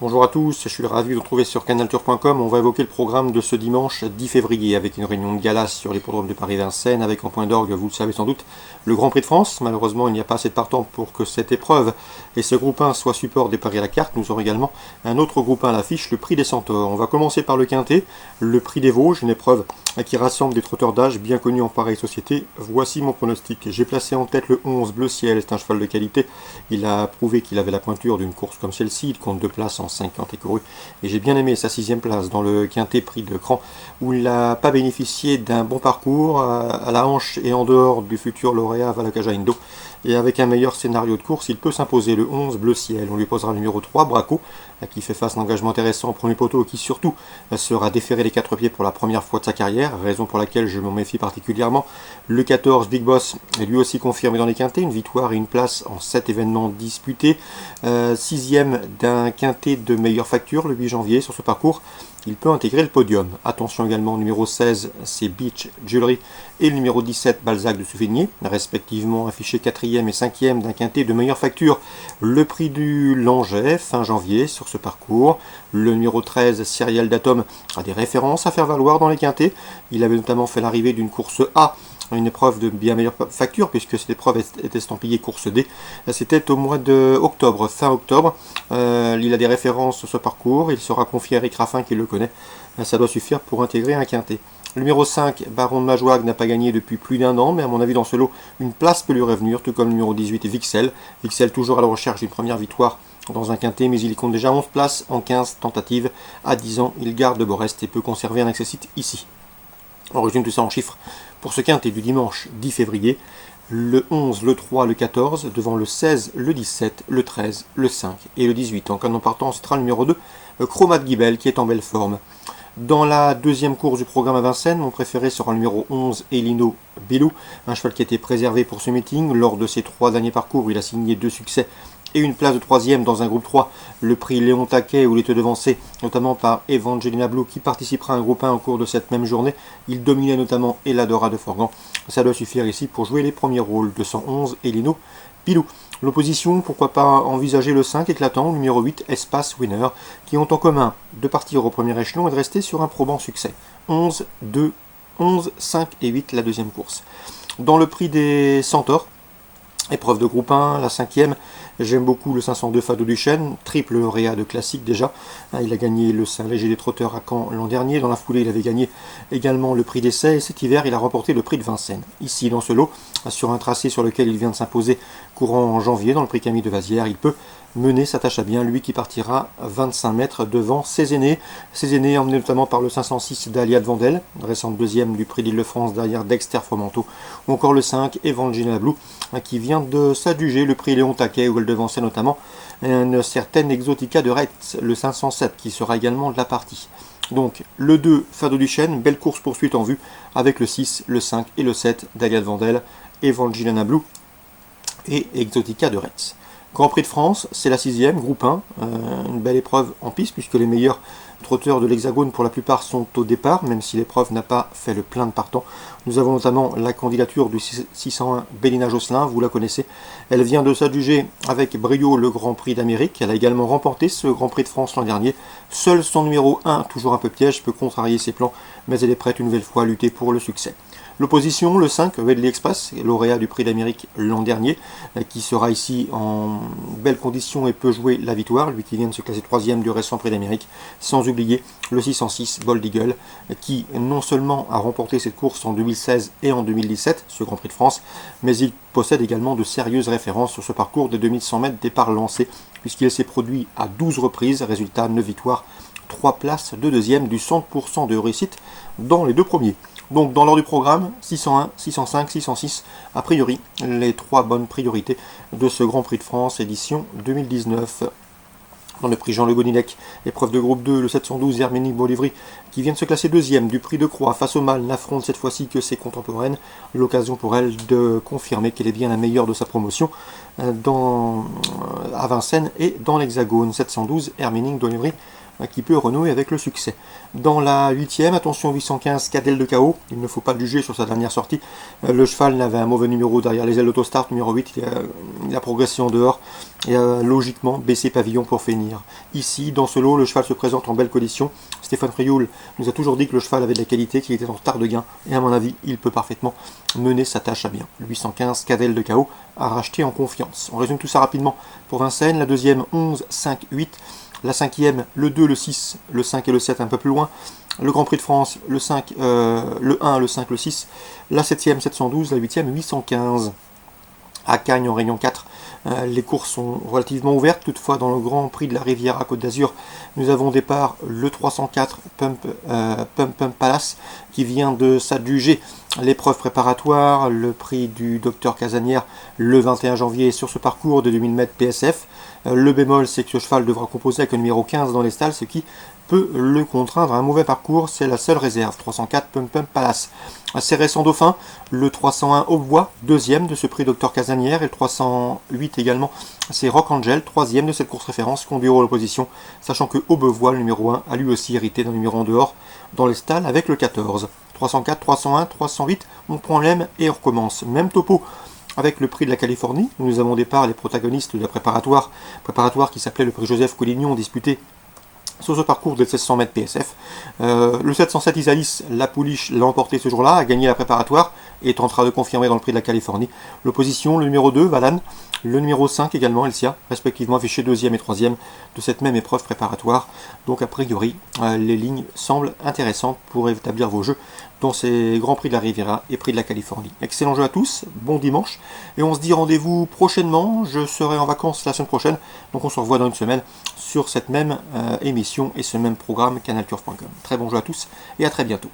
Bonjour à tous, je suis ravi de vous retrouver sur canaltour.com. On va évoquer le programme de ce dimanche 10 février avec une réunion de gala sur l'hippodrome de Paris-Vincennes avec en point d'orgue, vous le savez sans doute, le Grand Prix de France. Malheureusement, il n'y a pas assez de partants pour que cette épreuve et ce groupe 1 soit support des paris à la carte. Nous aurons également un autre groupe 1 à l'affiche, le Prix des Centaures. On va commencer par le Quintet, le Prix des Vosges, une épreuve qui rassemble des trotteurs d'âge bien connus en pareille société. Voici mon pronostic. J'ai placé en tête le 11 Bleu Ciel, c'est un cheval de qualité. Il a prouvé qu'il avait la pointure d'une course comme celle-ci, il compte 2 places en 50 écourus. Et j'ai bien aimé sa 6e place dans le Quintet Prix de Cran, où il n'a pas bénéficié d'un bon parcours à la hanche et en dehors du futur lauréat Valakaja Indo. Et avec un meilleur scénario de course, il peut s'imposer le 11 Bleu Ciel. On lui posera le numéro 3, Braco, qui fait face à un engagement intéressant au premier poteau, qui surtout sera déféré les 4 pieds pour la première fois de sa carrière, raison pour laquelle je m'en méfie particulièrement. Le 14, Big Boss, est lui aussi confirmé dans les quintés, une victoire et une place en 7 événements disputés. 6e d'un quintet de meilleure facture le 8 janvier sur ce parcours. Il peut intégrer le podium. Attention également, numéro 16, c'est Beach Jewelry et le numéro 17, Balzac de Souvigné, respectivement affichés 4e et 5e d'un quintet de meilleure facture. Le prix du Langeais, fin janvier, sur ce parcours. Le numéro 13, Serial d'Atom, a des références à faire valoir dans les quintets. Il avait notamment fait l'arrivée d'une course A, une épreuve de bien meilleure facture, puisque cette épreuve est estampillée course D. C'était au mois de octobre, fin octobre. Il a des références sur ce parcours, il sera confié à Eric Raffin qui le connaît. Ça doit suffire pour intégrer un quintet. Le numéro 5, Baron de Majoag, n'a pas gagné depuis plus d'1 an, mais à mon avis dans ce lot, une place peut lui revenir, tout comme le numéro 18, Vixel. Vixel toujours à la recherche d'une première victoire dans un quintet, mais il compte déjà 11 places en 15 tentatives. À 10 ans, il garde Borest et peut conserver un accessite ici. On résume tout ça en chiffres. Pour ce quintet du dimanche 10 février, le 11, le 3, le 14, devant le 16, le 17, le 13, le 5 et le 18. En canon partant, ce sera le numéro 2, Chromat Guibel, qui est en belle forme. Dans la deuxième course du programme à Vincennes, mon préféré sera le numéro 11, Elino Bilou, un cheval qui a été préservé pour ce meeting. Lors de ses 3 derniers parcours, il a signé 2 succès et une place de 3e dans un groupe 3, le prix Léon Taquet, où il était devancé notamment par Evangelina Blue, qui participera à un groupe 1 au cours de cette même journée. Il dominait notamment Eladora de Forgan. Ça doit suffire ici pour jouer les premiers rôles. 211, Elino Pilou. L'opposition, pourquoi pas envisager le 5 éclatant, numéro 8, Espace Winner, qui ont en commun de partir au premier échelon et de rester sur un probant succès. 11, 2, 11, 5 et 8 la deuxième course. Dans le prix des Centaures, épreuve de groupe 1, la 5e, j'aime beaucoup le 502 Fado Duchesne, triple lauréat de classique déjà. Il a gagné le Saint-Léger des Trotteurs à Caen l'an dernier. Dans la foulée, il avait gagné également le prix d'essai et cet hiver, il a remporté le prix de Vincennes. Ici, dans ce lot, sur un tracé sur lequel il vient de s'imposer courant en janvier dans le prix Camille de Vazières, il peut mener sa tâche à bien, lui qui partira 25 mètres devant ses aînés. Ses aînés emmenés notamment par le 506 d'Alia de Vandel, récente deuxième du prix d'Île-de-France derrière Dexter Fromenteau, ou encore le 5, Evangelina Blue, qui vient de s'adjuger le prix Léon Taquet, où elle devançait notamment une certaine Exotica de Retz, le 507, qui sera également de la partie. Donc le 2, Fado Duchesne, belle course poursuite en vue, avec le 6, le 5 et le 7 d'Alia de Vandel, Evangelina Blue et Exotica de Retz. Grand Prix de France, c'est la 6e, groupe 1, une belle épreuve en piste puisque les meilleurs trotteurs de l'Hexagone pour la plupart sont au départ, même si l'épreuve n'a pas fait le plein de partants. Nous avons notamment la candidature du 601 Bélina Josselin, vous la connaissez. Elle vient de s'adjuger avec brio le Grand Prix d'Amérique. Elle a également remporté ce Grand Prix de France l'an dernier. Seul son numéro 1, toujours un peu piège, peut contrarier ses plans, mais elle est prête une nouvelle fois à lutter pour le succès. L'opposition, le 5, Wedley Express, lauréat du prix d'Amérique l'an dernier, qui sera ici en belle condition et peut jouer la victoire, lui qui vient de se classer 3e du récent prix d'Amérique, sans oublier le 606 Bold Eagle, qui non seulement a remporté cette course en 2016 et en 2017, ce Grand Prix de France, mais il possède également de sérieuses références sur ce parcours des 2100 mètres départ lancé, puisqu'il s'est produit à 12 reprises, résultat 9 victoires, 3 places de deuxième, du 100% de réussite dans les 2 premiers. Donc dans l'ordre du programme, 601, 605, 606, a priori, les 3 bonnes priorités de ce Grand Prix de France édition 2019. Dans le prix Jean-Le Godinec, épreuve de groupe 2, le 712 Herménie Bolivry, qui vient de se classer 2e du prix de Croix face au mal, n'affronte cette fois-ci que ses contemporaines. L'occasion pour elle de confirmer qu'elle est bien la meilleure de sa promotion à Vincennes et dans l'Hexagone. 712 Herménie Bolivry qui peut renouer avec le succès. Dans la 8e, attention 815 Cadel de KO, il ne faut pas le juger sur sa dernière sortie. Le cheval n'avait un mauvais numéro derrière les ailes d'autostart, numéro 8, il a progressé en dehors et a logiquement baissé pavillon pour finir. Ici, dans ce lot, le cheval se présente en belle condition. Stéphane Frioul nous a toujours dit que le cheval avait de la qualité, qu'il était en retard de gain, et à mon avis, il peut parfaitement mener sa tâche à bien. Le 815 Cadel de KO à racheter en confiance. On résume tout ça rapidement pour Vincennes. La deuxième, 11, 5, 8. La cinquième, le 2, le 6, le 5 et le 7 un peu plus loin. Le Grand Prix de France, le 5, le 1, le 5, le 6. La 7e, 712. La 8e, 815. À Cagnes en Réunion 4. Les courses sont relativement ouvertes. Toutefois, dans le Grand Prix de la Riviera Côte d'Azur, nous avons au départ le 304 Pump Palace qui vient de s'adjuger l'épreuve préparatoire, le prix du docteur Casanière le 21 janvier sur ce parcours de 2000 mètres PSF. Le bémol, c'est que ce cheval devra composer avec le numéro 15 dans les stalles, ce qui peut le contraindre à un mauvais parcours. C'est la seule réserve. 304 Pump Palace. Assez récent dauphin, le 301 Aubois, deuxième de ce prix Docteur Casanière, et le 308 également, c'est Rock Angel, troisième de cette course référence, conduit à l'opposition, sachant que Aubevoie, le numéro 1, a lui aussi hérité d'un numéro en dehors dans les stalles avec le 14. 304, 301, 308, on prend l'aime et on recommence. Même topo avec le prix de la Californie, où nous avons au départ les protagonistes de la préparatoire qui s'appelait le prix Joseph Collignon, disputé sur ce parcours de 1600 mètres PSF. Le 707 Isaïs, la pouliche l'a emporté ce jour-là, a gagné la préparatoire et tentera de confirmer dans le prix de la Californie. L'opposition, le numéro 2, Valane, le numéro 5 également, Elsia, respectivement affichés 2e et 3e de cette même épreuve préparatoire. Donc a priori, les lignes semblent intéressantes pour établir vos jeux dans ces Grands Prix de la Riviera et Prix de la Californie. Excellent jeu à tous, bon dimanche, et on se dit rendez-vous prochainement. Je serai en vacances la semaine prochaine, donc on se revoit dans une semaine sur cette même émission et ce même programme canalturf.com. Très bon jeu à tous et à très bientôt.